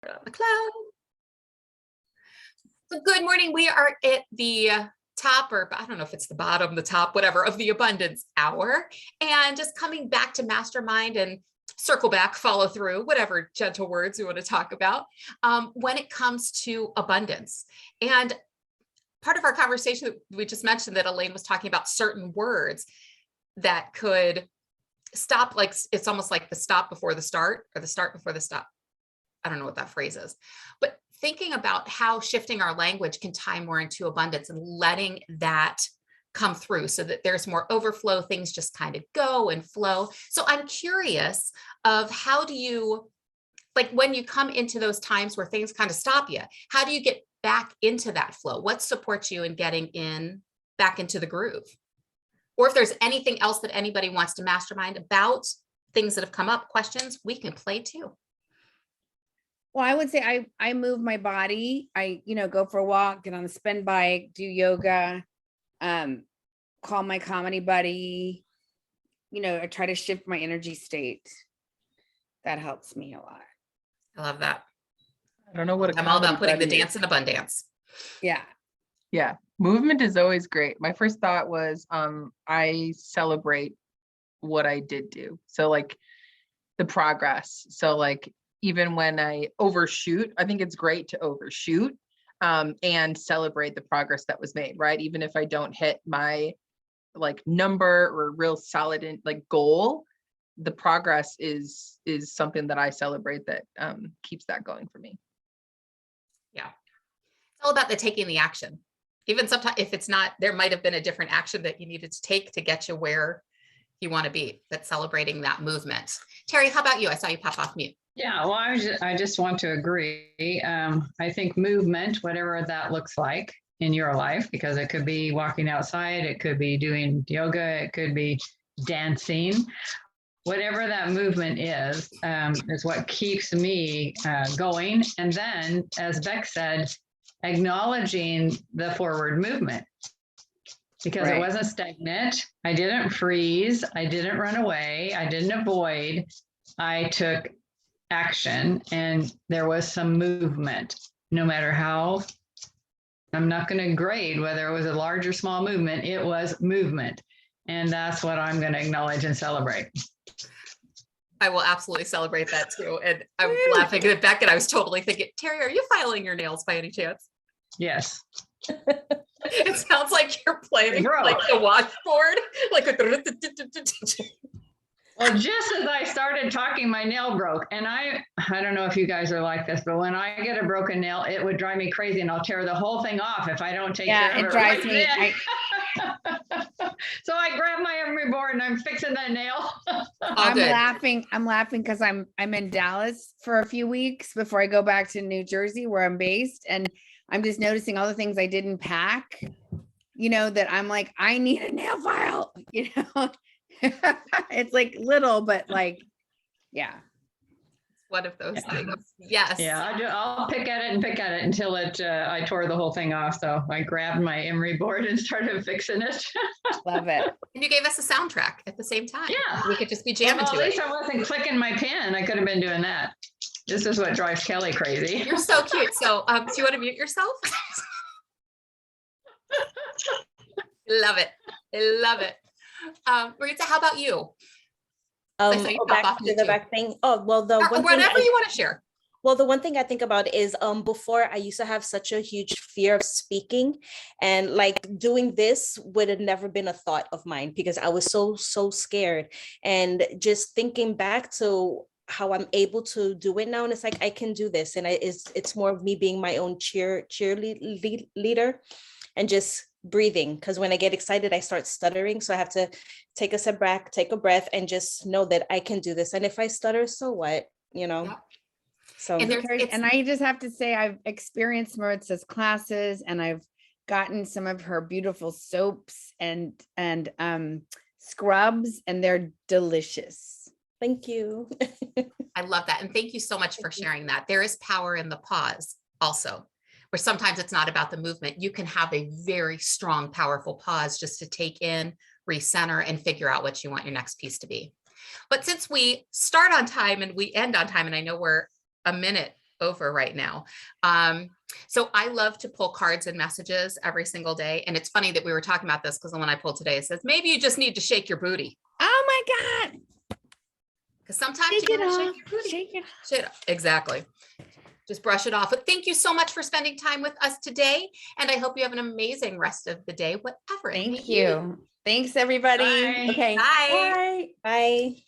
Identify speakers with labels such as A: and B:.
A: The cloud. So good morning. We are at the top, or I don't know if it's the bottom, the top, whatever, of the abundance hour. And just coming back to mastermind and circle back, follow through, whatever gentle words we want to talk about when it comes to abundance. And part of our conversation, we just mentioned that Elaine was talking about certain words that could stop, like it's almost like the stop before the start or the start before the stop. I don't know what that phrase is, but thinking about how shifting our language can tie more into abundance and letting that come through so that there's more overflow, things just kind of go and flow. So I'm curious of how do you, like when you come into those times where things kind of stop you, how do you get back into that flow? What supports you in getting back into the groove? Or if there's anything else that anybody wants to mastermind about things that have come up, questions, we can play too.
B: Well, I would say I move my body. I, go for a walk, get on the spin bike, do yoga, call my comedy buddy, I try to shift my energy state. That helps me a lot.
A: I love that.
C: I don't know what
A: I'm all about putting the dance in abundance.
B: Yeah.
C: Yeah. Movement is always great. My first thought was I celebrate what I did do. So like the progress. So like even when I overshoot, I think it's great to overshoot and celebrate the progress that was made, right? Even if I don't hit my like number or real solid like goal, the progress is something that I celebrate that keeps that going for me.
A: Yeah. It's all about the taking the action. Even sometimes if it's not, there might have been a different action that you needed to take to get you where you want to be, but celebrating that movement. Terry, how about you? I saw you pop off mute.
D: Yeah, well, I just want to agree. I think movement, whatever that looks like in your life, because it could be walking outside, it could be doing yoga, it could be dancing. Whatever that movement is what keeps me going. And then, as Beck said, acknowledging the forward movement. Because It wasn't stagnant. I didn't freeze. I didn't run away. I didn't avoid. I took action and there was some movement. No matter how, I'm not going to grade whether it was a large or small movement, it was movement. And that's what I'm going to acknowledge and celebrate.
A: I will absolutely celebrate that too. And I'm laughing at Beck and I was totally thinking, Terry, are you filing your nails by any chance?
D: Yes.
A: It sounds like you're playing like the washboard. Like
D: well, just as I started talking, my nail broke. And I don't know if you guys are like this, but when I get a broken nail, it would drive me crazy and I'll tear the whole thing off if I don't take care of it.
B: Yeah, it drives me.
D: So I grab my emery board and I'm fixing that nail.
B: I'm laughing because I'm in Dallas for a few weeks before I go back to New Jersey where I'm based. And I'm just noticing all the things I didn't pack, that I'm like, I need a nail file, It's like little, but like, yeah.
A: One of those things. Yes.
D: Yeah, I'll pick at it until I tore the whole thing off. So I grabbed my emery board and started fixing it.
B: Love it.
A: And you gave us a soundtrack at the same time.
D: Yeah.
A: We could just be jamming to it.
D: At least I wasn't clicking my pen. I could have been doing that. This is what drives Kelly crazy.
A: You're so cute. So do you want to mute yourself? Love it. I love it. Maritza, how about you?
E: Back to the back thing. Oh, well,
A: whatever you want to share.
E: Well, the one thing I think about is before I used to have such a huge fear of speaking, and like doing this would have never been a thought of mine because I was so scared. And just thinking back to how I'm able to do it now, and it's like I can do this, and it's more of me being my own cheerleader and just breathing, because when I get excited I start stuttering, so I have to take a step back, take a breath, and just know that I can do this. And if I stutter, so what,
A: Yeah.
E: So
B: and I just have to say I've experienced Maritza's classes and I've gotten some of her beautiful soaps and scrubs, and they're delicious.
E: Thank you.
A: I love that. And thank you so much for sharing that. There is power in the pause also, where sometimes it's not about the movement. You can have a very strong, powerful pause just to take in, recenter, and figure out what you want your next piece to be. But since we start on time and we end on time, and I know we're a minute over right now. So I love to pull cards and messages every single day. And it's funny that we were talking about this because the one I pulled today says, maybe you just need to shake your booty.
B: Oh my God.
A: Because sometimes
B: Shake
A: you
B: it
A: gotta
B: off.
A: shake your booty.
B: Shake it off.
A: Exactly. Just brush it off. But thank you so much for spending time with us today. And I hope you have an amazing rest of the day, whatever. it may
B: Thank
A: be.
B: you. Thanks, everybody.
D: Bye.
B: Okay.
A: Bye.
B: Bye.
E: Bye.